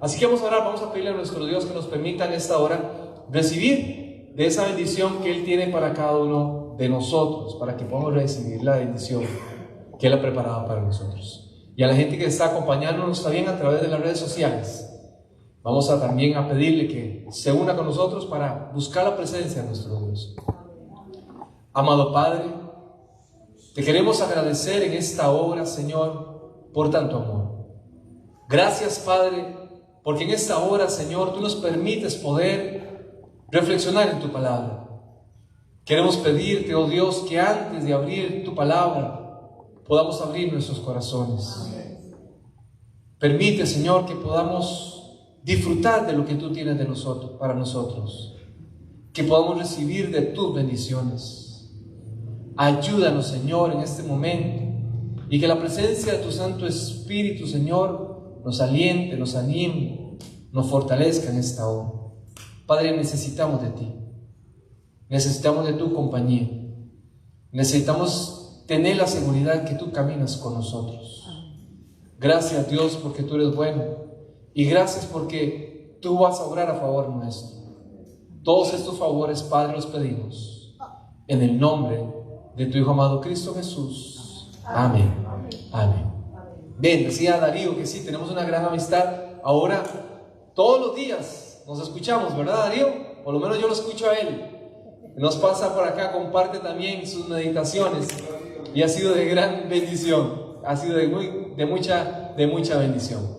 Así que vamos a orar, vamos a pedirle a nuestro Dios que nos permita en esta hora recibir de esa bendición que Él tiene para cada uno de nosotros, para que podamos recibir la bendición que Él ha preparado para nosotros. Y a la gente que está acompañándonos también a través de las redes sociales, vamos a también a pedirle que se una con nosotros para buscar la presencia de nuestro Dios. Amado Padre, te queremos agradecer en esta hora, Señor, por tanto amor. Gracias, Padre, porque en esta hora, Señor, tú nos permites poder reflexionar en tu palabra. Queremos pedirte, oh Dios, que antes de abrir tu palabra, podamos abrir nuestros corazones. Permite, Señor, que podamos disfrutar de lo que tú tienes de nosotros, para nosotros. Que podamos recibir de tus bendiciones. Ayúdanos, Señor, en este momento. Y que la presencia de tu Santo Espíritu, Señor, nos aliente, nos anime, nos fortalezca en esta hora. Padre, necesitamos de ti. Necesitamos de tu compañía. Necesitamos tener la seguridad que tú caminas con nosotros. Gracias, Dios, porque tú eres bueno. Y gracias porque tú vas a obrar a favor nuestro. Todos estos favores, Padre, los pedimos en el nombre de tu Hijo amado Cristo Jesús. Amén. Amén. Bien, decía Darío que sí, tenemos una gran amistad. Ahora, todos los días nos escuchamos, ¿verdad, Darío? Por lo menos yo lo escucho a él. Nos pasa por acá, comparte también sus meditaciones y ha sido de gran bendición. Ha sido de mucha bendición.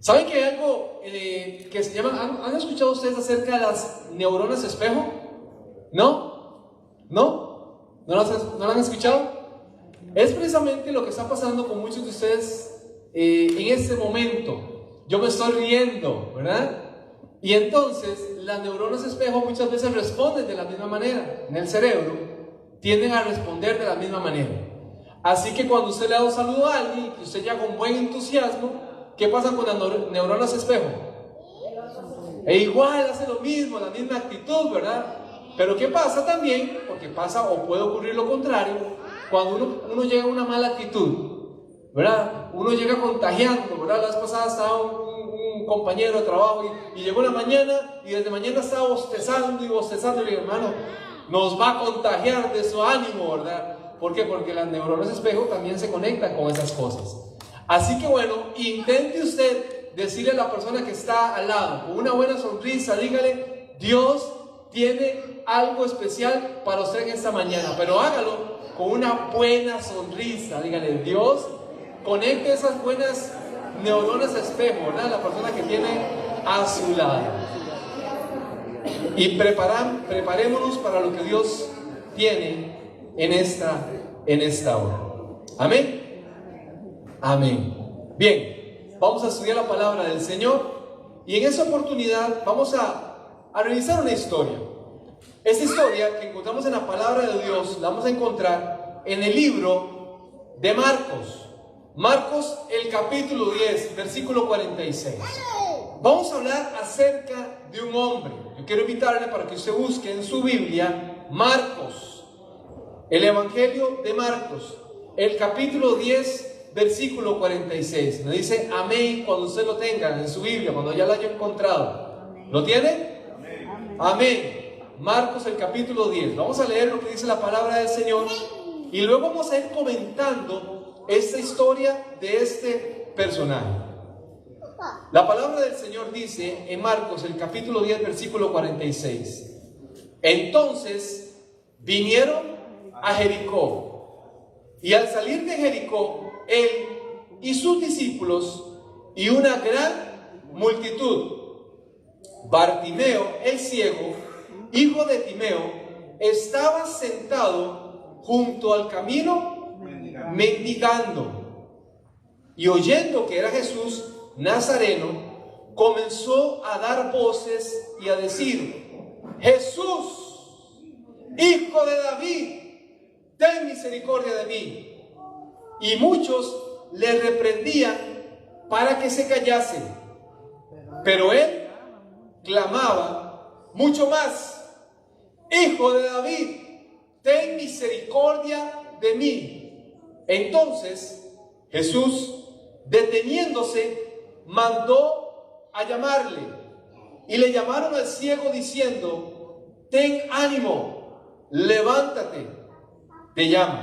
¿Saben que hay algo que se llama, ¿han escuchado ustedes acerca de las neuronas espejo? ¿No? ¿No lo han escuchado? Es precisamente lo que está pasando con muchos de ustedes en este momento. Yo me estoy riendo, ¿verdad? Y entonces las neuronas espejo muchas veces responden de la misma manera. En el cerebro tienden a responder de la misma manera. Así que cuando usted le da un saludo a alguien y usted ya con buen entusiasmo, ¿qué pasa con las neuronas espejo? E igual hace lo mismo, la misma actitud, ¿verdad? Pero ¿qué pasa también? Porque pasa o puede ocurrir lo contrario, cuando uno llega a una mala actitud, ¿verdad? Uno llega contagiando, ¿verdad? La vez pasada estaba un compañero de trabajo y llegó una mañana y desde mañana estaba bostezando y le digo, hermano, nos va a contagiar de su ánimo, ¿verdad? ¿Por qué? Porque las neuronas espejo también se conectan con esas cosas. Así que bueno, intente usted decirle a la persona que está al lado, con una buena sonrisa, dígale, Dios tiene algo especial para usted en esta mañana, pero hágalo con una buena sonrisa, dígale, Dios conecte esas buenas neuronas espejo, ¿verdad? La persona que tiene a su lado. Y preparémonos para lo que Dios tiene en esta hora. Amén. Amén. Bien, vamos a estudiar la palabra del Señor y en esa oportunidad vamos a revisar una historia. Esta historia que encontramos en la palabra de Dios la vamos a encontrar en el libro de Marcos. Marcos, el capítulo 10, versículo 46. Vamos a hablar acerca de un hombre. Yo quiero invitarle para que usted busque en su Biblia Marcos. El Evangelio de Marcos, el capítulo 10, versículo 46. Me dice amén cuando usted lo tenga en su Biblia, cuando ya lo haya encontrado. ¿Lo tiene? Amén. Amén. Marcos, el capítulo 10. Vamos a leer lo que dice la palabra del Señor y luego vamos a ir comentando esta historia de este personaje. La palabra del Señor dice en Marcos, el capítulo 10, versículo 46. Entonces vinieron a Jericó, y al salir de Jericó, él y sus discípulos y una gran multitud, Bartimeo el ciego, hijo de Timeo, estaba sentado junto al camino mendigando, y oyendo que era Jesús Nazareno, comenzó a dar voces y a decir, Jesús, hijo de David, ten misericordia de mí. Y muchos le reprendían para que se callase, pero él clamaba mucho más, Hijo de David, ten misericordia de mí. Entonces Jesús, deteniéndose, mandó a llamarle. Y le llamaron al ciego diciendo: ten ánimo, levántate, te llamo.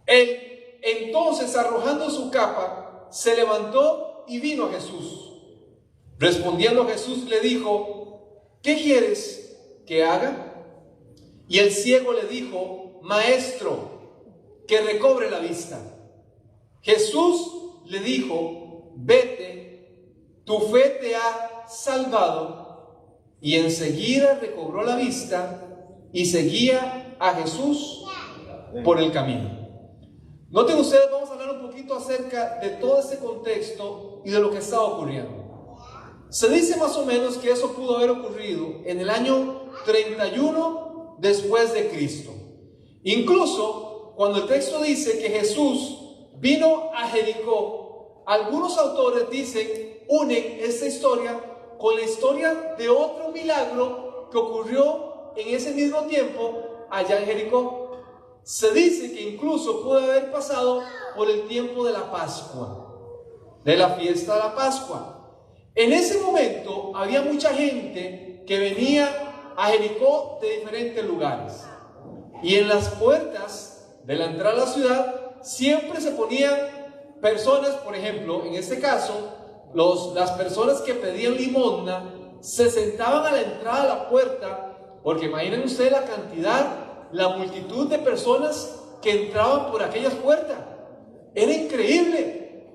Él entonces, arrojando su capa, se levantó y vino a Jesús. Respondiendo Jesús le dijo: ¿qué quieres que haga? Y el ciego le dijo: maestro, que recobre la vista. Jesús le dijo: vete, tu fe te ha salvado. Y enseguida recobró la vista y seguía a Jesús por el camino. Noten ustedes, vamos a hablar un poquito acerca de todo este contexto y de lo que estaba ocurriendo. Se dice más o menos que eso pudo haber ocurrido en el año 31 después de Cristo. Incluso cuando el texto dice que Jesús vino a Jericó, algunos autores unen esta historia con la historia de otro milagro que ocurrió en ese mismo tiempo allá en Jericó. Se dice que incluso pudo haber pasado por el tiempo de la Pascua, de la fiesta de la Pascua. En ese momento había mucha gente que venía a Jericó de diferentes lugares. Y en las puertas de la entrada a la ciudad siempre se ponían personas, por ejemplo, en este caso, las personas que pedían limosna se sentaban a la entrada de la puerta, porque imaginen ustedes la cantidad, la multitud de personas que entraban por aquellas puertas. Era increíble.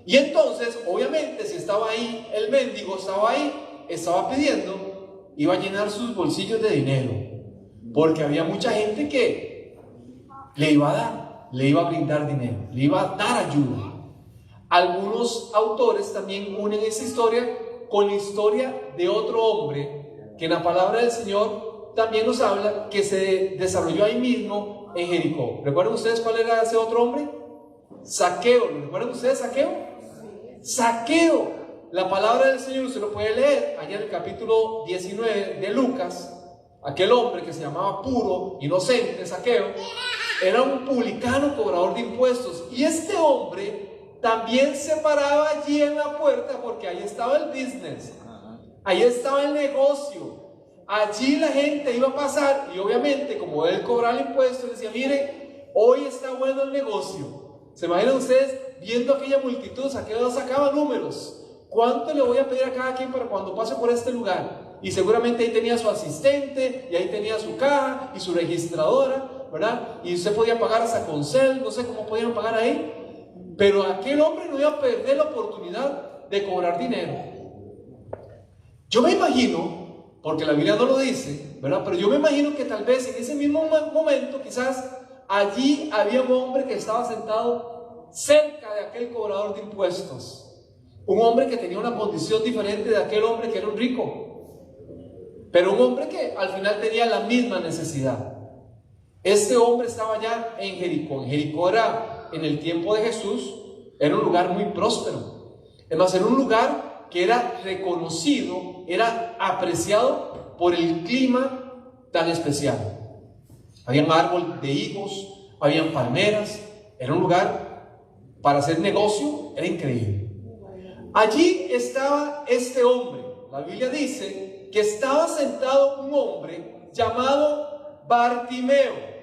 Y entonces, obviamente, si estaba ahí el mendigo, estaba pidiendo, iba a llenar sus bolsillos de dinero, porque había mucha gente que le iba a dar, le iba a brindar dinero, le iba a dar ayuda. Algunos autores también unen esa historia con la historia de otro hombre que en la palabra del Señor también nos habla que se desarrolló ahí mismo en Jericó. ¿Recuerdan ustedes cuál era ese otro hombre? Zaqueo. ¿Recuerdan ustedes Zaqueo? Zaqueo, la palabra del Señor se lo puede leer allá en el capítulo 19 de Lucas. Aquel hombre que se llamaba puro, inocente, Zaqueo, era un publicano cobrador de impuestos. Y este hombre también se paraba allí en la puerta, porque ahí estaba el business, ahí estaba el negocio. Allí la gente iba a pasar y obviamente, como él cobraba el impuesto, decía: mire, hoy está bueno el negocio. ¿Se imaginan ustedes viendo aquella multitud? Zaqueo sacaba números. ¿Cuánto le voy a pedir a cada quien para cuando pase por este lugar? Y seguramente ahí tenía su asistente, y ahí tenía su caja y su registradora, ¿verdad? Y usted podía pagar hasta con cel, no sé cómo podían pagar ahí. Pero aquel hombre no iba a perder la oportunidad de cobrar dinero. Yo me imagino, porque la Biblia no lo dice, ¿verdad? Pero yo me imagino que tal vez en ese mismo momento, quizás allí había un hombre que estaba sentado cerca de aquel cobrador de impuestos. Un hombre que tenía una condición diferente de aquel hombre que era un rico, pero un hombre que al final tenía la misma necesidad. Este hombre estaba ya en Jericó. En Jericó era, en el tiempo de Jesús, era un lugar muy próspero. Es más, era un lugar que era reconocido, era apreciado por el clima tan especial. Habían árboles de higos, habían palmeras. Era un lugar para hacer negocio, era increíble. Allí estaba este hombre. La Biblia dice que estaba sentado un hombre llamado Bartimeo.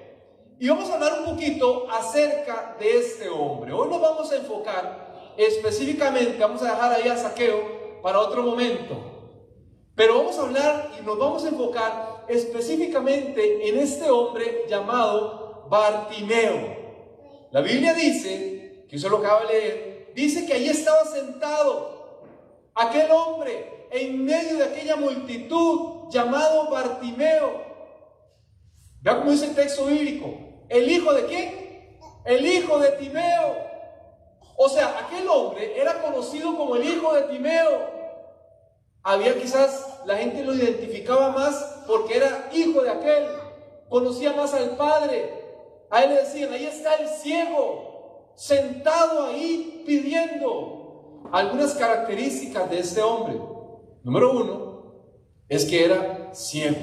Y vamos a hablar un poquito acerca de este hombre. Hoy nos vamos a enfocar específicamente, vamos a dejar ahí a Zaqueo para otro momento. Pero vamos a hablar y nos vamos a enfocar específicamente en este hombre llamado Bartimeo. La Biblia dice, que eso lo acabo de leer, dice que allí estaba sentado aquel hombre en medio de aquella multitud llamado Bartimeo. Vea cómo dice el texto bíblico. ¿El hijo de quién? El hijo de Timeo. O sea, aquel hombre era conocido como el hijo de Timeo. Había quizás, la gente lo identificaba más porque era hijo de aquel, conocía más al padre. A él le decían: ahí está el ciego, sentado ahí pidiendo. Algunas características de este hombre. Número uno, es que era ciego.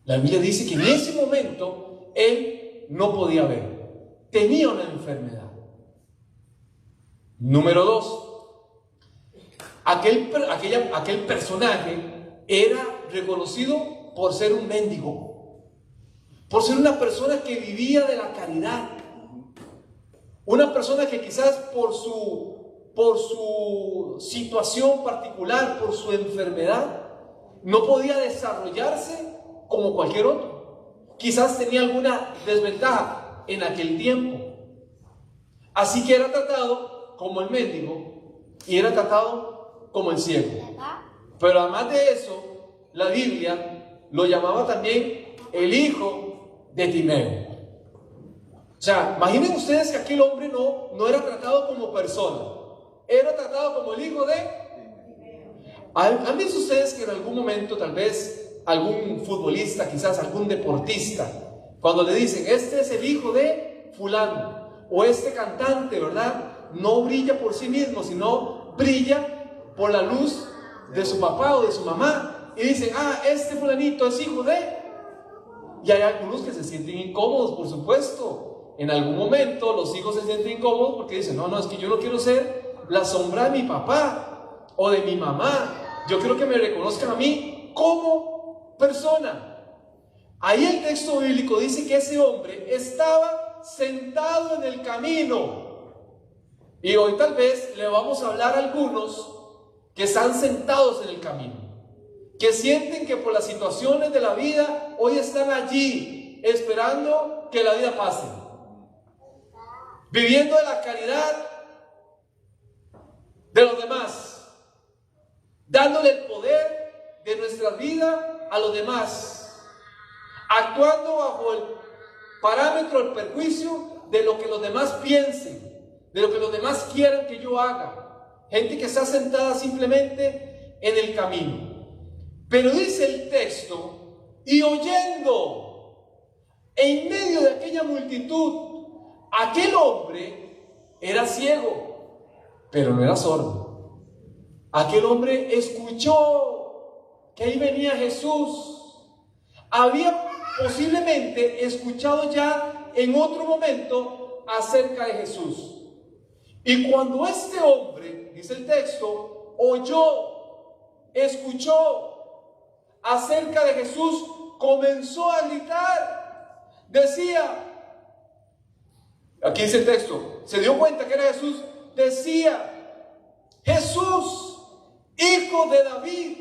La Biblia dice que en ese momento él no podía ver, tenía una enfermedad. Número dos, aquel personaje era reconocido por ser un mendigo, por ser una persona que vivía de la caridad, una persona que quizás por su situación particular, por su enfermedad, no podía desarrollarse como cualquier otro. Quizás tenía alguna desventaja en aquel tiempo. Así que era tratado como el mendigo y era tratado como el ciego. Pero además de eso, la Biblia lo llamaba también el hijo de Timeo. O sea, imaginen ustedes que aquel hombre no era tratado como persona, era tratado como el hijo de... ¿Han visto ustedes que en algún momento tal vez algún futbolista, quizás algún deportista, cuando le dicen, este es el hijo de fulano, o este cantante, ¿verdad? No brilla por sí mismo, sino brilla por la luz de su papá o de su mamá, y dicen, este fulanito es hijo de... Y hay algunos que se sienten incómodos, por supuesto. En algún momento los hijos se sienten incómodos porque dicen, no, es que yo no quiero ser la sombra de mi papá o de mi mamá. Yo quiero que me reconozcan a mí como persona. Ahí el texto bíblico dice que ese hombre estaba sentado en el camino. Y hoy tal vez le vamos a hablar a algunos que están sentados en el camino, que sienten que por las situaciones de la vida hoy están allí esperando que la vida pase, viviendo de la caridad de los demás, dándole el poder de nuestra vida a los demás, actuando bajo el parámetro, el perjuicio de lo que los demás piensen, de lo que los demás quieran que yo haga. Gente que está sentada simplemente en el camino. Pero dice el texto, y oyendo en medio de aquella multitud, aquel hombre era ciego, pero no era sordo. Aquel hombre escuchó que ahí venía Jesús. Había posiblemente escuchado ya en otro momento acerca de Jesús. Y cuando este hombre, dice el texto, oyó, escuchó acerca de Jesús, comenzó a gritar. Decía, aquí dice el texto, se dio cuenta que era Jesús, decía, Jesús, hijo de David,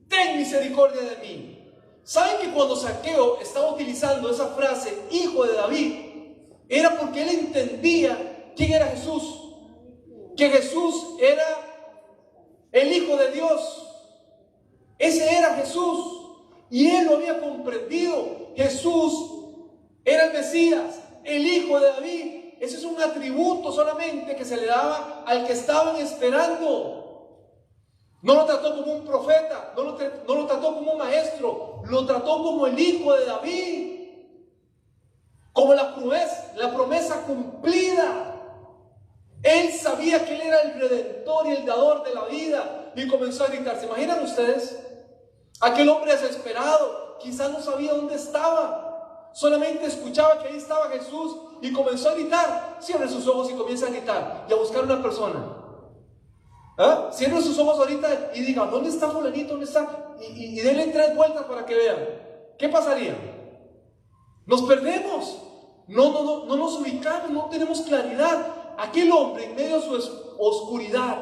ten misericordia de mí. ¿Saben que cuando Zaqueo estaba utilizando esa frase, hijo de David, era porque él entendía quién era Jesús? Que Jesús era el Hijo de Dios. Ese era Jesús. Y él lo había comprendido. Jesús era el Mesías, el Hijo de David. Ese es un atributo solamente que se le daba al que estaban esperando. No lo trató como un profeta, no lo trató como un maestro, lo trató como el Hijo de David. Como la promesa cumplida. Él sabía que él era el redentor y el dador de la vida y comenzó a gritar. ¿Se imaginan ustedes? Aquel hombre desesperado, quizás no sabía dónde estaba, solamente escuchaba que ahí estaba Jesús y comenzó a gritar. Cierre sus ojos y comienza a gritar y a buscar una persona. Cierre sus ojos ahorita y diga, ¿dónde está fulanito? ¿Dónde está? Y denle 3 vueltas para que vean. ¿Qué pasaría? Nos perdemos, no nos ubicamos, no tenemos claridad. Aquel hombre en medio de su oscuridad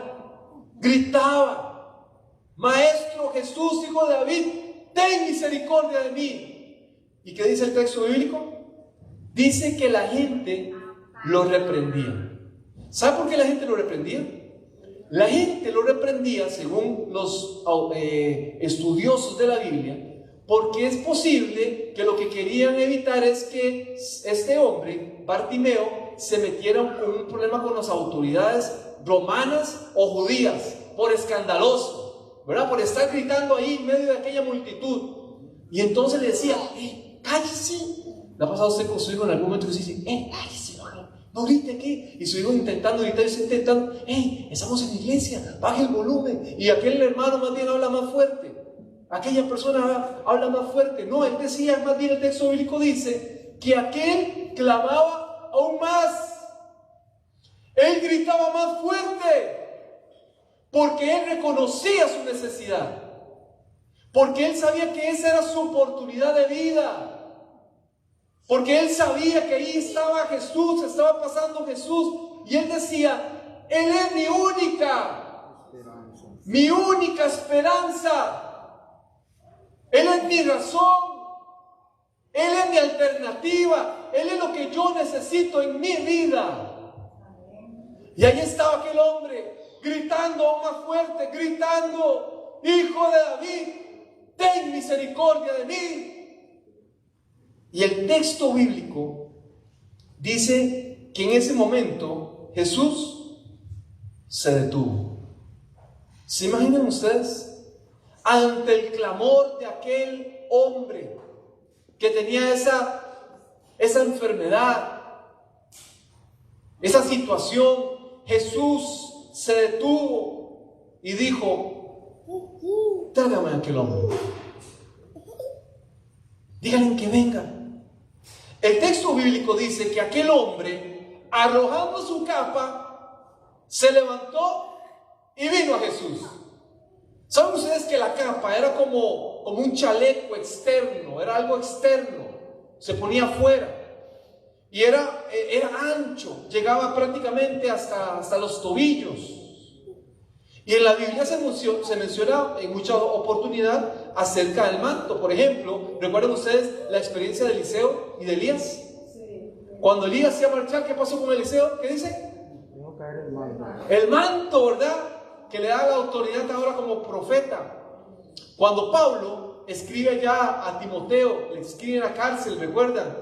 gritaba, Maestro Jesús, Hijo de David, ten misericordia de mí. ¿Y qué dice el texto bíblico? Dice que la gente lo reprendía. ¿Sabe por qué la gente lo reprendía? La gente lo reprendía, según los estudiosos de la Biblia, porque es posible que lo que querían evitar es que este hombre, Bartimeo, se metieron con un problema con las autoridades romanas o judías, por escandaloso, ¿verdad? Por estar gritando ahí en medio de aquella multitud. Y entonces le decía, cállese. ¿Le ha pasado a usted con su hijo en algún momento que se dice, cállese, no grite aquí? Y su hijo intentando gritar y usted intentando, estamos en la iglesia, baje el volumen. Y aquel hermano más bien habla más fuerte. Aquella persona habla más fuerte. No, él decía, más bien el texto bíblico dice, que aquel clamaba aún más. Él gritaba más fuerte, porque él reconocía su necesidad, porque él sabía que esa era su oportunidad de vida, porque él sabía que ahí estaba Jesús, estaba pasando Jesús, y él decía: Él es mi única esperanza, Él es mi razón, Él es mi alternativa, Él es lo que yo necesito en mi vida. Y ahí estaba aquel hombre gritando más fuerte, gritando: Hijo de David, ten misericordia de mí. Y el texto bíblico dice que en ese momento Jesús se detuvo. ¿Se imaginan ustedes? Ante el clamor de aquel hombre que tenía esa enfermedad, esa situación, Jesús se detuvo y dijo: tráigame a aquel hombre, díganle que venga. El texto bíblico dice que aquel hombre, arrojando su capa, se levantó y vino a Jesús. ¿Saben ustedes que la capa era como un chaleco externo? Era algo externo, se ponía afuera. Y era ancho, llegaba prácticamente hasta los tobillos. Y en la Biblia se menciona en mucha oportunidad acerca del manto. Por ejemplo, ¿recuerdan ustedes la experiencia de Eliseo y de Elías? Cuando Elías se iba a marchar, ¿qué pasó con Eliseo? ¿Qué dice? El manto, ¿verdad? Que le da la autoridad ahora como profeta. Cuando Pablo escribe ya a Timoteo, le escribe en la cárcel, ¿recuerdan?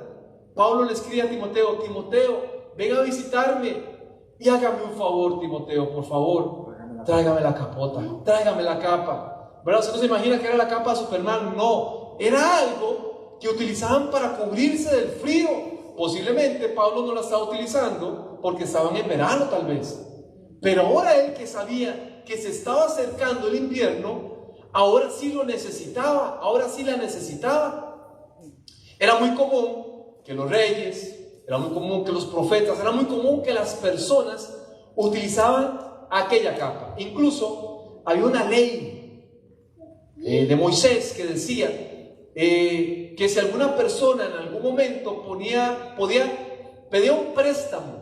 Pablo le escribe a Timoteo: Timoteo, ven a visitarme y hágame un favor, Timoteo, por favor, tráigame la capota, tráigame la capa. ¿Verdad? Usted no se imagina que era la capa de Superman, no, era algo que utilizaban para cubrirse del frío. Posiblemente Pablo no la estaba utilizando porque estaban en verano tal vez, pero ahora él, que sabía que se estaba acercando el invierno, ahora sí lo necesitaba, ahora sí la necesitaba. Era muy común que los reyes, era muy común que los profetas, era muy común que las personas utilizaban aquella capa. Incluso había una ley de Moisés que decía que si alguna persona en algún momento pedía un préstamo,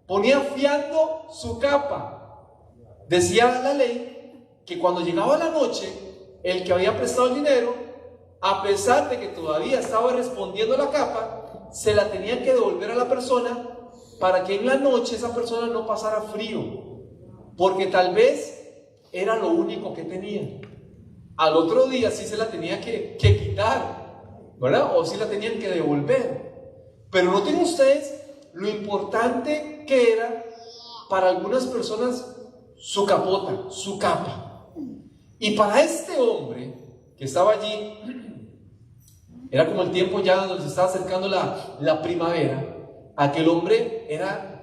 ponía fiando su capa, decía la ley que cuando llegaba la noche, el que había prestado el dinero, a pesar de que todavía estaba respondiendo la capa, se la tenían que devolver a la persona para que en la noche esa persona no pasara frío, porque tal vez era lo único que tenía. Al otro día sí se la tenía que quitar, ¿verdad? O sí la tenían que devolver. Pero noten ustedes lo importante que era para algunas personas su capota, su capa. Y para este hombre que estaba allí, era como el tiempo ya donde se estaba acercando la primavera. Aquel hombre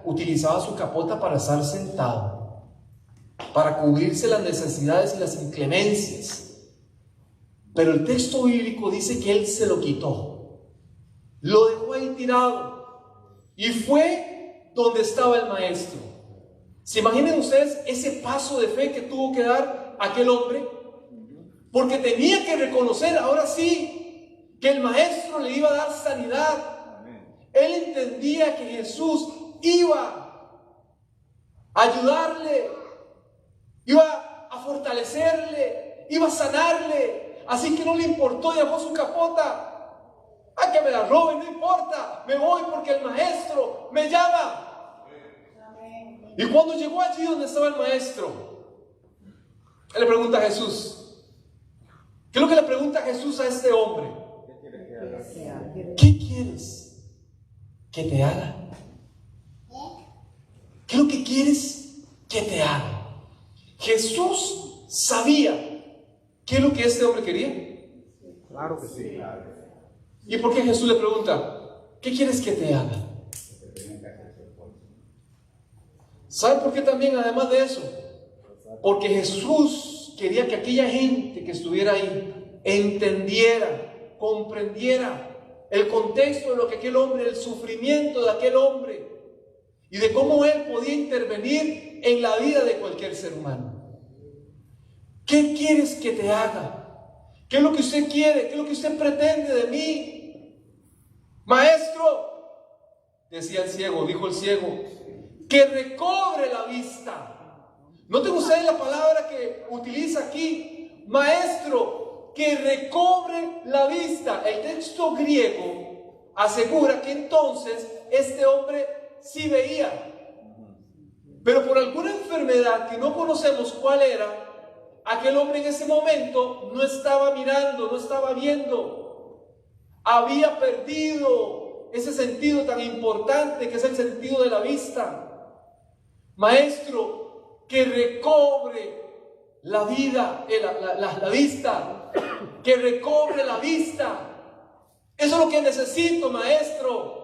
utilizaba su capota para estar sentado, para cubrirse las necesidades y las inclemencias. Pero el texto bíblico dice que él se lo quitó, lo dejó ahí tirado y fue donde estaba el maestro. ¿Se imaginan ustedes ese paso de fe que tuvo que dar aquel hombre? Porque tenía que reconocer ahora sí que el maestro le iba a dar sanidad. Él entendía que Jesús iba a ayudarle, iba a fortalecerle, iba a sanarle. Así que no le importó, dejó su capota. ¡Ay, que me la roben! No importa, me voy porque el maestro me llama. Y cuando llegó allí donde estaba el maestro, él le pregunta a Jesús. ¿Qué es lo que le pregunta Jesús a este hombre? ¿Qué quieres que te haga? ¿Qué es lo que quieres que te haga? Jesús sabía qué es lo que este hombre quería. Claro que sí. ¿Y por qué Jesús le pregunta: ¿qué quieres que te haga? ¿Sabe por qué también, además de eso? Porque Jesús quería que aquella gente que estuviera ahí entendiera, comprendiera el contexto de lo que aquel hombre, el sufrimiento de aquel hombre y de cómo él podía intervenir en la vida de cualquier ser humano. ¿Qué quieres que te haga? ¿Qué es lo que usted quiere? ¿Qué es lo que usted pretende de mí? Maestro, decía el ciego, dijo el ciego, que recobre la vista. Noten ustedes la palabra que utiliza aquí, maestro, que recobre la vista. El texto griego asegura que entonces este hombre sí veía, pero por alguna enfermedad que no conocemos cuál era, aquel hombre en ese momento no estaba mirando, no estaba viendo. Había perdido ese sentido tan importante que es el sentido de la vista. Maestro, que recobre la vida, la vista, que recobre la vista. Eso es lo que necesito, maestro.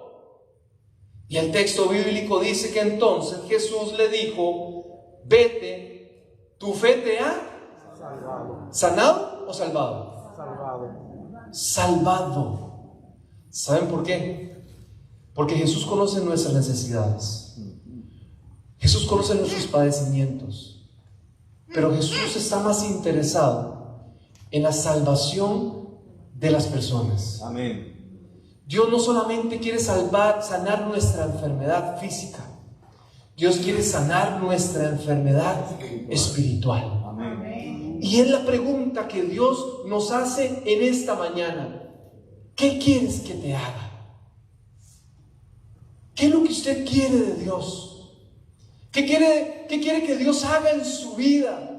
Y el texto bíblico dice que entonces Jesús le dijo, vete, tu fe te ha salvado. ¿Sanado o salvado? Salvado. Salvado. ¿Saben por qué? Porque Jesús conoce nuestras necesidades. Jesús conoce nuestros padecimientos. Pero Jesús está más interesado en la salvación de las personas. Amén. Dios no solamente quiere sanar nuestra enfermedad física. Dios quiere sanar nuestra enfermedad espiritual. Amén. Y es la pregunta que Dios nos hace en esta mañana. ¿Qué quieres que te haga? ¿Qué es lo que usted quiere de Dios? ¿Qué quiere que Dios haga en su vida?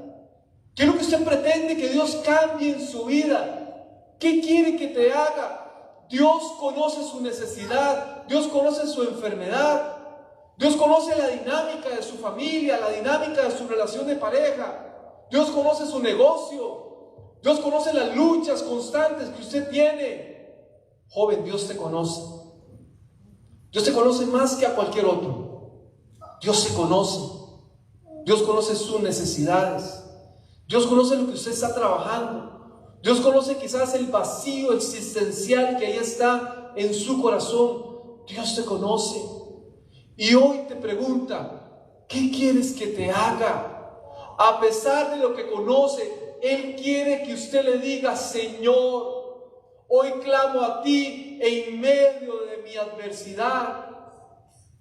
¿Qué es lo que usted pretende que Dios cambie en su vida? ¿Qué quiere que te haga? Dios conoce su necesidad, Dios conoce su enfermedad, Dios conoce la dinámica de su familia, la dinámica de su relación de pareja, Dios conoce su negocio, Dios conoce las luchas constantes que usted tiene. Joven, Dios te conoce. Dios te conoce más que a cualquier otro. Dios se conoce. Dios conoce sus necesidades. Dios conoce lo que usted está trabajando. Dios conoce quizás el vacío existencial que ahí está en su corazón. Dios te conoce. Y hoy te pregunta, ¿qué quieres que te haga? A pesar de lo que conoce, Él quiere que usted le diga, Señor, hoy clamo a ti en medio de mi adversidad.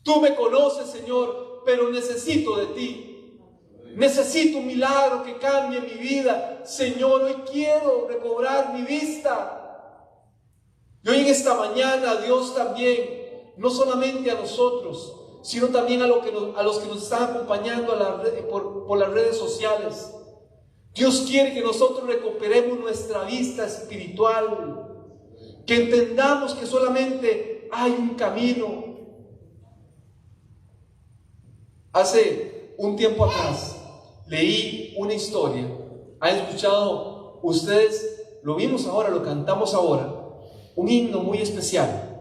Tú me conoces, Señor, pero necesito de ti. Necesito un milagro que cambie mi vida. Señor, hoy quiero recobrar mi vista. Y hoy en esta mañana Dios también, no solamente a nosotros, sino también a los que nos están acompañando por las redes sociales. Dios quiere que nosotros recuperemos nuestra vista espiritual. Que entendamos que solamente hay un camino. Hace un tiempo atrás leí una historia. ¿Han escuchado ustedes? Lo vimos ahora, lo cantamos ahora. Un himno muy especial.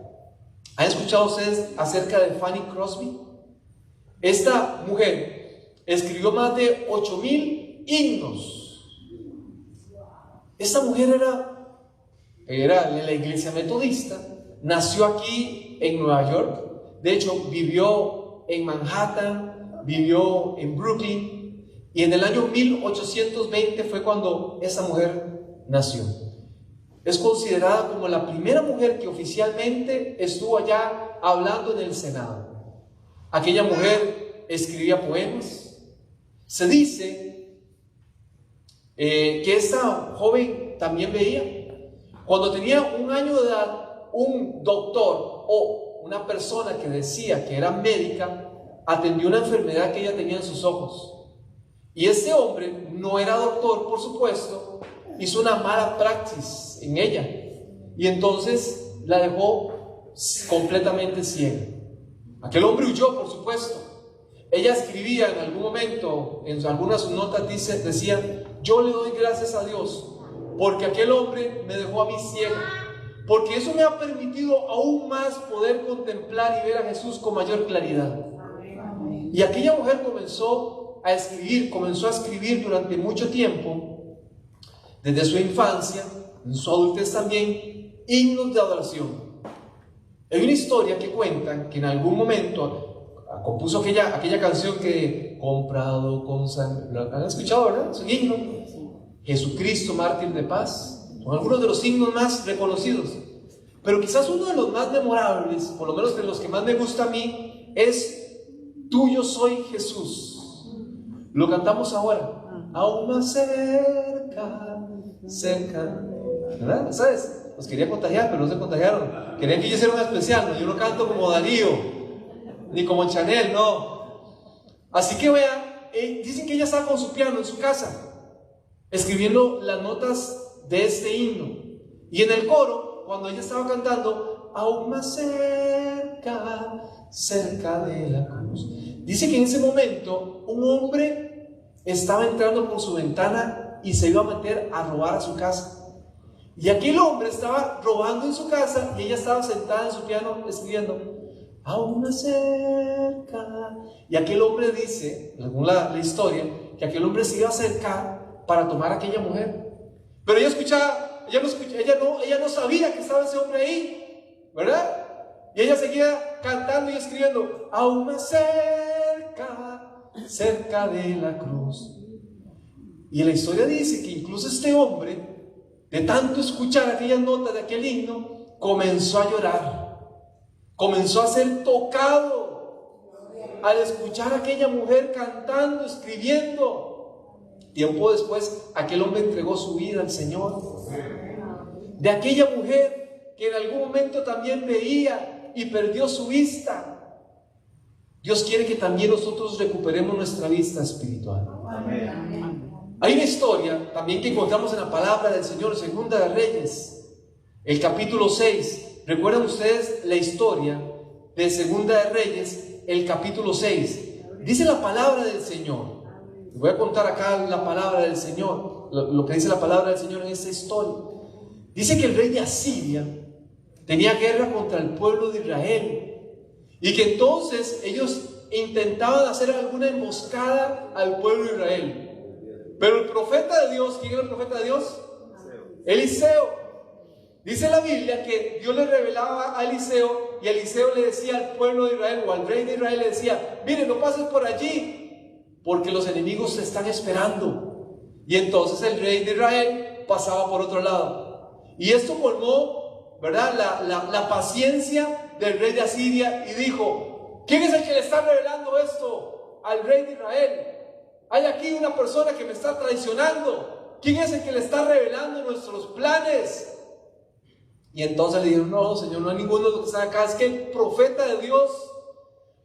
¿Han escuchado ustedes acerca de Fanny Crosby? Esta mujer escribió más de 8,000 himnos. Esta mujer era de la iglesia metodista. Nació aquí en Nueva York. De hecho, vivió en Manhattan, vivió en Brooklyn. Y en el año 1820 fue cuando esa mujer nació. Es considerada como la primera mujer que oficialmente estuvo allá hablando en el Senado. Aquella mujer escribía poemas. Se dice que esta joven también veía. Cuando tenía 1 año de edad, un doctor o una persona que decía que era médica atendió una enfermedad que ella tenía en sus ojos. Y ese hombre no era doctor, por supuesto, hizo una mala praxis en ella y entonces la dejó completamente ciega. Aquel hombre huyó, por supuesto. Ella escribía en algún momento, en algunas de sus notas decía, yo le doy gracias a Dios porque aquel hombre me dejó a mí ciega, porque eso me ha permitido aún más poder contemplar y ver a Jesús con mayor claridad. Y aquella mujer comenzó a escribir durante mucho tiempo, desde su infancia, en su adultez también, himnos de adoración. Hay una historia que cuenta que en algún momento compuso aquella canción que comprado con sangre. ¿La han escuchado, verdad? Es un himno. Jesucristo, mártir de paz. Son algunos de los signos más reconocidos. Pero quizás uno de los más memorables, por lo menos de los que más me gusta a mí, es Tuyo soy Jesús. Lo cantamos ahora. Aún más cerca, cerca. ¿Verdad? ¿Sabes? Los quería contagiar, pero no se contagiaron. Querían que yo hiciera un especial, ¿no? Yo no canto como Darío, ni como Chanel, no. Así que vean, dicen que ella estaba con su piano en su casa, escribiendo las notas de este himno. Y en el coro, cuando ella estaba cantando, aún más cerca, cerca de la cruz. Dice que en ese momento un hombre estaba entrando por su ventana y se iba a meter a robar a su casa. Y aquel hombre estaba robando en su casa y ella estaba sentada en su piano escribiendo, aún más cerca. Y aquel hombre dice, según la historia, que aquel hombre se iba a acercar para tomar a aquella mujer. Pero ella escuchaba, ella no sabía que estaba ese hombre ahí, ¿verdad? Y ella seguía cantando y escribiendo, aún más cerca, cerca de la cruz. Y la historia dice que incluso este hombre, de tanto escuchar aquellas notas de aquel himno, comenzó a llorar, comenzó a ser tocado al escuchar a aquella mujer cantando, escribiendo. Tiempo después, aquel hombre entregó su vida al Señor. De aquella mujer que en algún momento también veía y perdió su vista, Dios quiere que también nosotros recuperemos nuestra vista espiritual. Amén. Hay una historia también que encontramos en la palabra del Señor, Segunda de Reyes, el capítulo 6. ¿Recuerdan ustedes la historia de Segunda de Reyes, el capítulo 6? Dice la palabra del Señor. Les voy a contar acá la palabra del Señor, lo que dice la palabra del Señor en esta historia. Dice que el rey de Asiria tenía guerra contra el pueblo de Israel y que entonces ellos intentaban hacer alguna emboscada al pueblo de Israel. Pero el profeta de Dios, ¿quién era el profeta de Dios? Eliseo. Dice la Biblia que Dios le revelaba a Eliseo y Eliseo le decía al pueblo de Israel o al rey de Israel, le decía, mire, no pases por allí porque los enemigos te están esperando. Y entonces el rey de Israel pasaba por otro lado. Y esto colmó, ¿verdad?, la paciencia del rey de Asiria y dijo, ¿quién es el que le está revelando esto al rey de Israel? Hay aquí una persona que me está traicionando. ¿Quién es el que le está revelando nuestros planes? Y entonces le dijeron, no, Señor, no hay ninguno de los que están acá. Es que el profeta de Dios,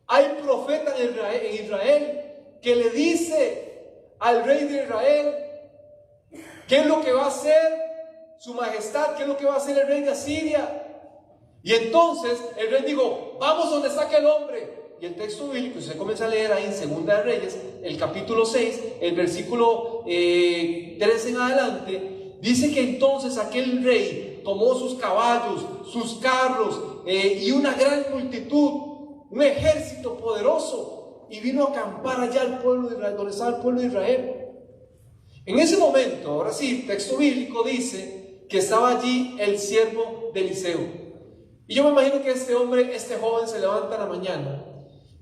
hay profeta en Israel que le dice al rey de Israel qué es lo que va a hacer su majestad, qué es lo que va a hacer el rey de Asiria. Y entonces el rey dijo, vamos donde está aquel hombre. Y el texto bíblico, si usted comienza a leer ahí en Segunda de Reyes, el capítulo 6, el versículo 13 en adelante, dice que entonces aquel rey tomó sus caballos, sus carros y una gran multitud, un ejército poderoso, y vino a acampar allá al pueblo de Israel, donde estaba el pueblo de Israel. En ese momento, ahora sí, el texto bíblico dice que estaba allí el siervo de Eliseo. Y yo me imagino que este hombre, este joven, se levanta en la mañana.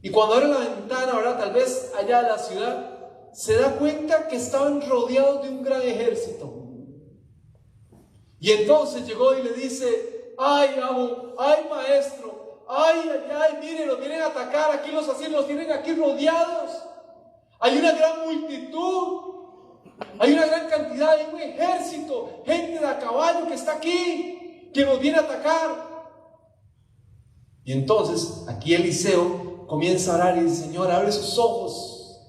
Y cuando abre la ventana, ahora tal vez allá de la ciudad, se da cuenta que estaban rodeados de un gran ejército. Y entonces llegó y le dice, ay, amo, ay, maestro, ay, mire, los vienen a atacar, aquí los asesinos los tienen aquí rodeados. Hay una gran multitud, hay una gran cantidad, hay un ejército, gente de a caballo que está aquí, que nos viene a atacar. Y entonces aquí Eliseo comienza a orar y dice, Señor, abre sus ojos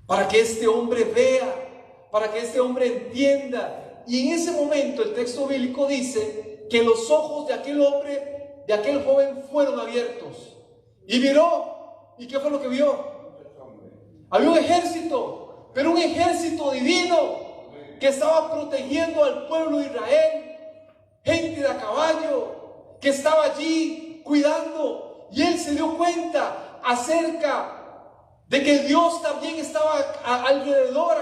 para que este hombre vea, para que este hombre entienda. Y en ese momento el texto bíblico dice que los ojos de aquel hombre, de aquel joven, fueron abiertos. Y miró, ¿y qué fue lo que vio? Había un ejército, pero un ejército divino que estaba protegiendo al pueblo de Israel, gente de a caballo que estaba allí cuidando. Y él se dio cuenta acerca de que Dios también estaba alrededor,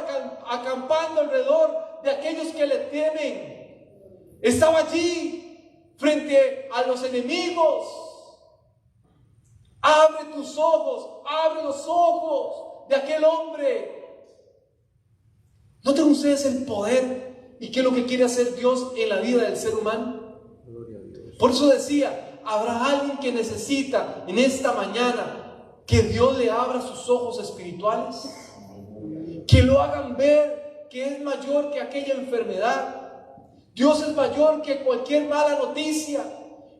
acampando alrededor de aquellos que le temen. Estaba allí frente a los enemigos. Abre tus ojos, abre los ojos de aquel hombre. ¿Noten ustedes el poder y qué es lo que quiere hacer Dios en la vida del ser humano? Por eso decía, habrá alguien que necesita en esta mañana que Dios le abra sus ojos espirituales, que lo hagan ver que es mayor que aquella enfermedad. Dios es mayor que cualquier mala noticia.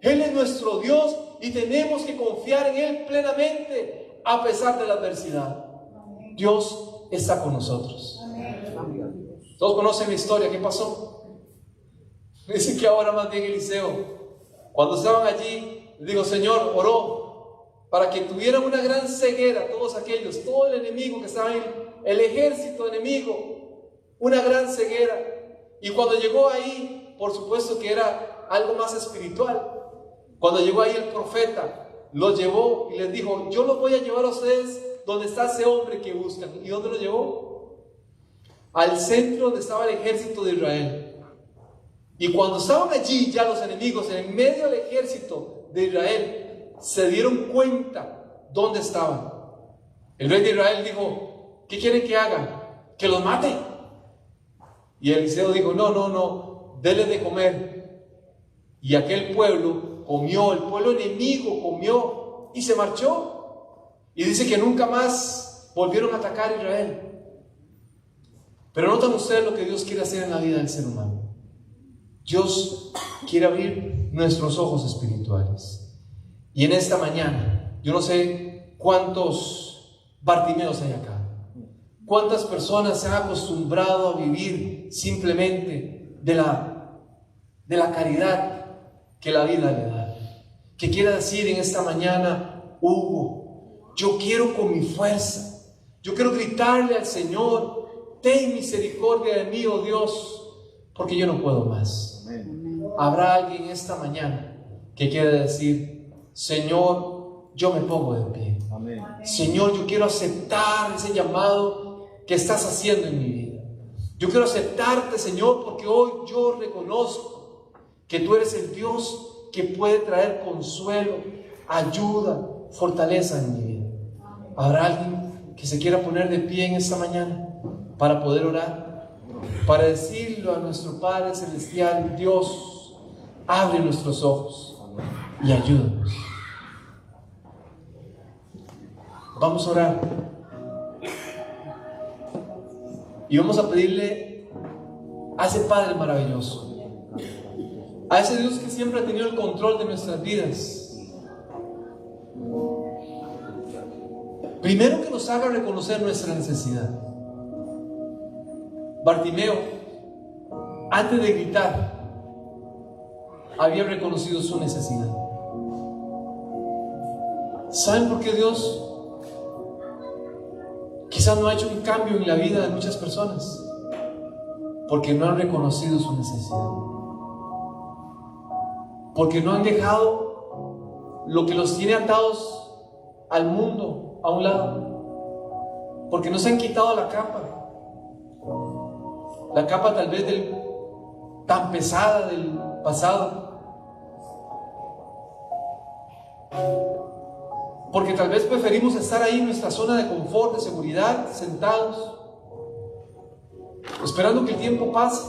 Él es nuestro Dios y tenemos que confiar en Él plenamente a pesar de la adversidad. Dios está con nosotros. Todos conocen la historia. ¿Qué pasó? Dicen que ahora más bien Eliseo, cuando estaban allí, le digo, Señor, oró para que tuvieran una gran ceguera todos aquellos, todo el enemigo que estaba ahí, el ejército enemigo, una gran ceguera. Y cuando llegó ahí, por supuesto que era algo más espiritual. Cuando llegó ahí el profeta, los llevó y les dijo, yo los voy a llevar a ustedes donde está ese hombre que buscan. ¿Y dónde lo llevó? Al centro donde estaba el ejército de Israel. Y cuando estaban allí ya los enemigos, en medio del ejército de Israel, se dieron cuenta dónde estaban. El rey de Israel dijo, ¿qué quieren que hagan? ¿Que los mate? Y Eliseo dijo, no, denles de comer. Y aquel pueblo comió, el pueblo enemigo comió y se marchó. Y dice que nunca más volvieron a atacar a Israel. Pero notan ustedes lo que Dios quiere hacer en la vida del ser humano. Dios quiere abrir nuestros ojos espirituales. Y en esta mañana, yo no sé cuántos Bartimeos hay acá. ¿Cuántas personas se han acostumbrado a vivir simplemente de la caridad que la vida le da? ¿Qué quiere decir en esta mañana, Hugo? Yo quiero con mi fuerza, yo quiero gritarle al Señor, ten misericordia de mí, oh Dios, porque yo no puedo más. Habrá alguien esta mañana que quiera decir, Señor, yo me pongo de pie. Amén. Señor, yo quiero aceptar ese llamado que estás haciendo en mi vida. Yo quiero aceptarte, Señor, porque hoy yo reconozco que tú eres el Dios que puede traer consuelo, ayuda, fortaleza en mi vida. ¿Habrá alguien que se quiera poner de pie en esta mañana para poder orar? Para decirlo a nuestro Padre Celestial, Dios, abre nuestros ojos y ayúdanos. Vamos a orar. Y vamos a pedirle a ese Padre maravilloso, a ese Dios que siempre ha tenido el control de nuestras vidas, primero que nos haga reconocer nuestra necesidad. Bartimeo, antes de gritar, había reconocido su necesidad. ¿Saben por qué Dios quizás no ha hecho un cambio en la vida de muchas personas? Porque no han reconocido su necesidad. Porque no han dejado lo que los tiene atados al mundo a un lado. Porque no se han quitado la capa tal vez tan pesada del pasado. Porque tal vez preferimos estar ahí en nuestra zona de confort, de seguridad, sentados, esperando que el tiempo pase.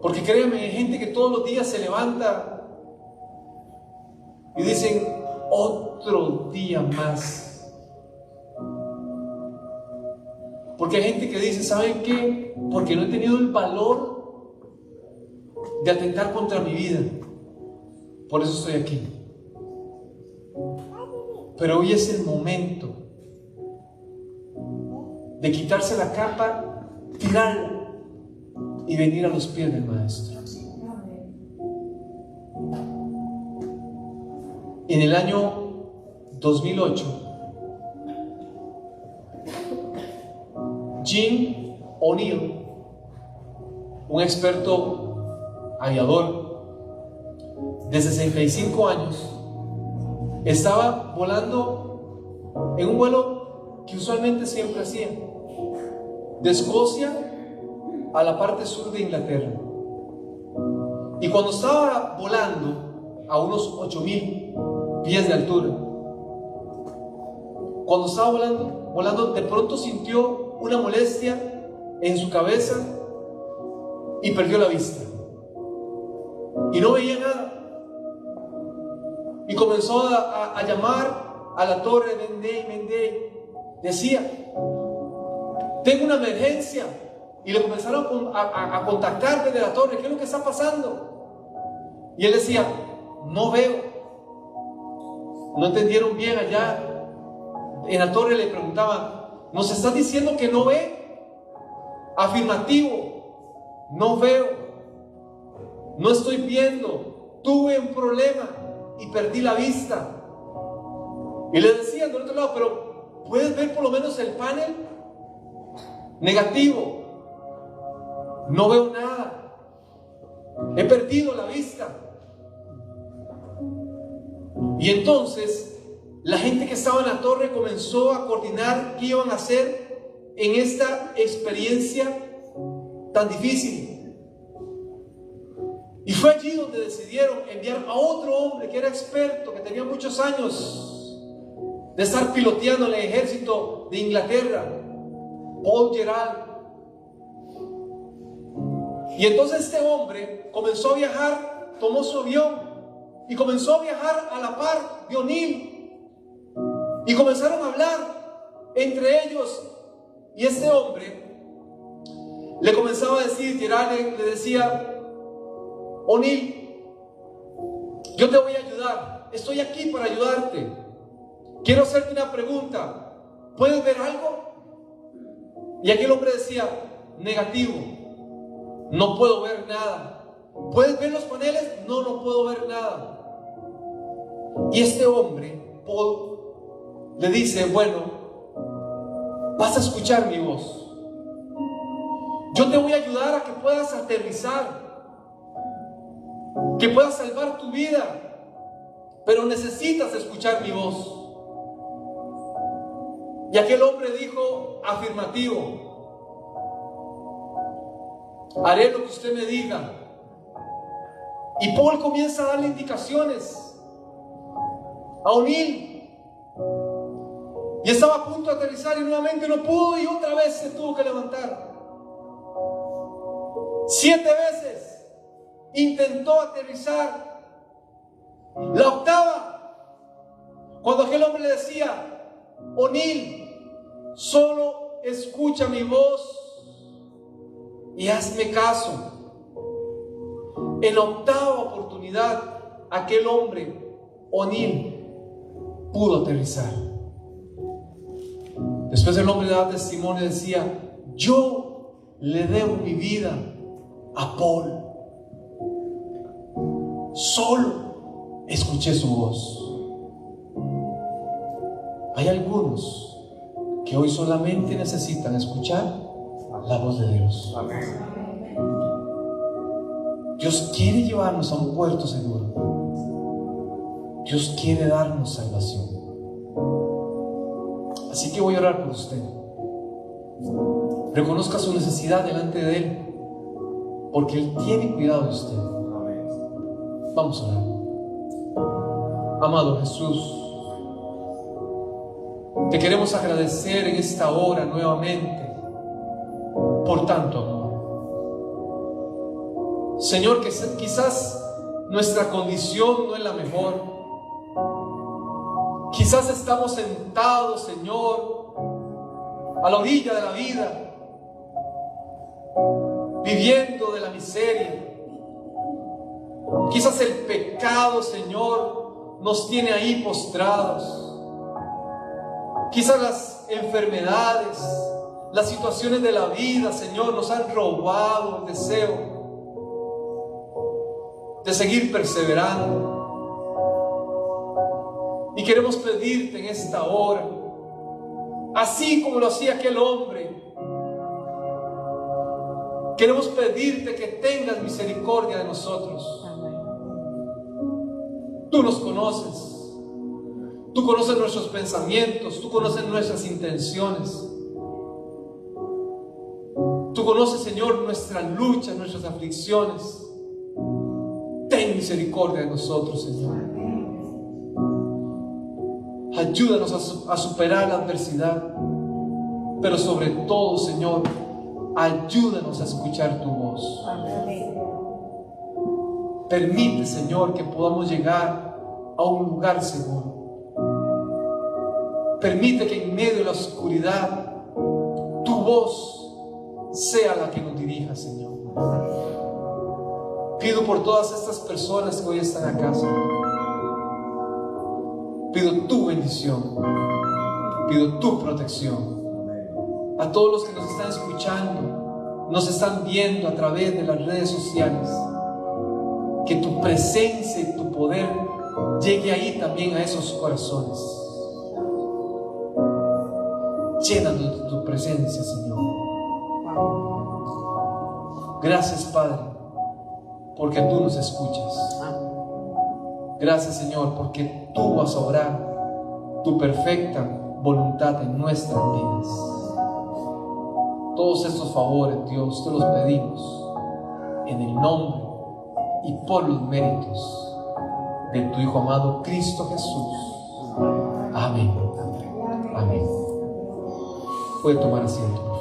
Porque créanme, hay gente que todos los días se levanta y dicen, otro día más. Porque hay gente que dice, ¿saben qué? Porque no he tenido el valor de atentar contra mi vida, por eso estoy aquí. Pero hoy es el momento de quitarse la capa, tirarla y venir a los pies del Maestro. En el año 2008, Jim O'Neill, un experto aviador de 65 años, estaba volando en un vuelo que usualmente siempre hacía, de Escocia a la parte sur de Inglaterra. Y cuando estaba volando a unos 8,000 pies de altura, cuando estaba volando, de pronto sintió una molestia en su cabeza y perdió la vista. Y no veía nada. Y comenzó a llamar a la torre, Mendey. Decía, tengo una emergencia. Y le comenzaron a contactar desde la torre. ¿Qué es lo que está pasando? Y él decía, no veo. No entendieron bien allá. En la torre le preguntaban, ¿nos estás diciendo que no ve? Afirmativo, no veo. No estoy viendo. Tuve un problema y perdí la vista. Y le decían del otro lado, pero ¿puedes ver por lo menos el panel? Negativo. No veo nada. He perdido la vista. Y entonces la gente que estaba en la torre comenzó a coordinar qué iban a hacer en esta experiencia tan difícil. Y fue allí donde decidieron enviar a otro hombre que era experto, que tenía muchos años de estar piloteando en el ejército de Inglaterra, Paul Gerald. Y entonces este hombre comenzó a viajar, tomó su avión y comenzó a viajar a la par de O'Neill. Y comenzaron a hablar entre ellos. Y este hombre le comenzaba a decir, Gerald le decía, O'Neill, yo te voy a ayudar. Estoy aquí para ayudarte. Quiero hacerte una pregunta. ¿Puedes ver algo? Y aquel hombre decía, negativo. No puedo ver nada. ¿Puedes ver los paneles? No, no puedo ver nada. Y este hombre, Paul, le dice, bueno, vas a escuchar mi voz. Yo te voy a ayudar a que puedas aterrizar, que puedas salvar tu vida, pero necesitas escuchar mi voz. Y aquel hombre dijo, afirmativo. Haré lo que usted me diga. Y Paul comienza a darle indicaciones a O'Neill. Y estaba a punto de aterrizar y nuevamente no pudo y otra vez se tuvo que levantar. 7 veces intentó aterrizar. La octava, cuando aquel hombre le decía, O'Neill, solo escucha mi voz y hazme caso. En la octava oportunidad, aquel hombre, O'Neill, pudo aterrizar. Después el hombre daba testimonio y decía, yo le debo mi vida a Paul. Solo escuché su voz. Hay algunos que hoy solamente necesitan escuchar la voz de Dios. Amén. Dios quiere llevarnos a un puerto seguro. Dios quiere darnos salvación. Así que voy a orar por usted. Reconozca su necesidad delante de Él, porque Él tiene cuidado de usted. Vamos a orar. Amado Jesús, te queremos agradecer en esta hora nuevamente por tanto amor. Señor, que quizás nuestra condición no es la mejor. Quizás estamos sentados, Señor, a la orilla de la vida, viviendo de la miseria. Quizás el pecado, Señor, nos tiene ahí postrados. Quizás las enfermedades, las situaciones de la vida, Señor, nos han robado el deseo de seguir perseverando. Y queremos pedirte en esta hora, así como lo hacía aquel hombre, queremos pedirte que tengas misericordia de nosotros. Tú nos conoces, tú conoces nuestros pensamientos, tú conoces nuestras intenciones. Tú conoces, Señor, nuestras luchas, nuestras aflicciones. Ten misericordia de nosotros, Señor. Ayúdanos a superar la adversidad, pero sobre todo, Señor, ayúdanos a escuchar tu voz. Amén. Permite, Señor, que podamos llegar a un lugar seguro. Permite que en medio de la oscuridad tu voz sea la que nos dirija, Señor. Pido por todas estas personas que hoy están acá, Señor. Pido tu bendición. Pido tu protección. A todos los que nos están escuchando, nos están viendo a través de las redes sociales, que tu presencia y tu poder llegue ahí también a esos corazones. Llénanos de tu presencia, Señor. Gracias, Padre, porque tú nos escuchas. Gracias, Señor, porque tú vas a obrar tu perfecta voluntad en nuestras vidas. Todos estos favores, Dios, te los pedimos en el nombre y por los méritos de tu Hijo amado Cristo Jesús. Amén. Amén. Puede tomar asiento.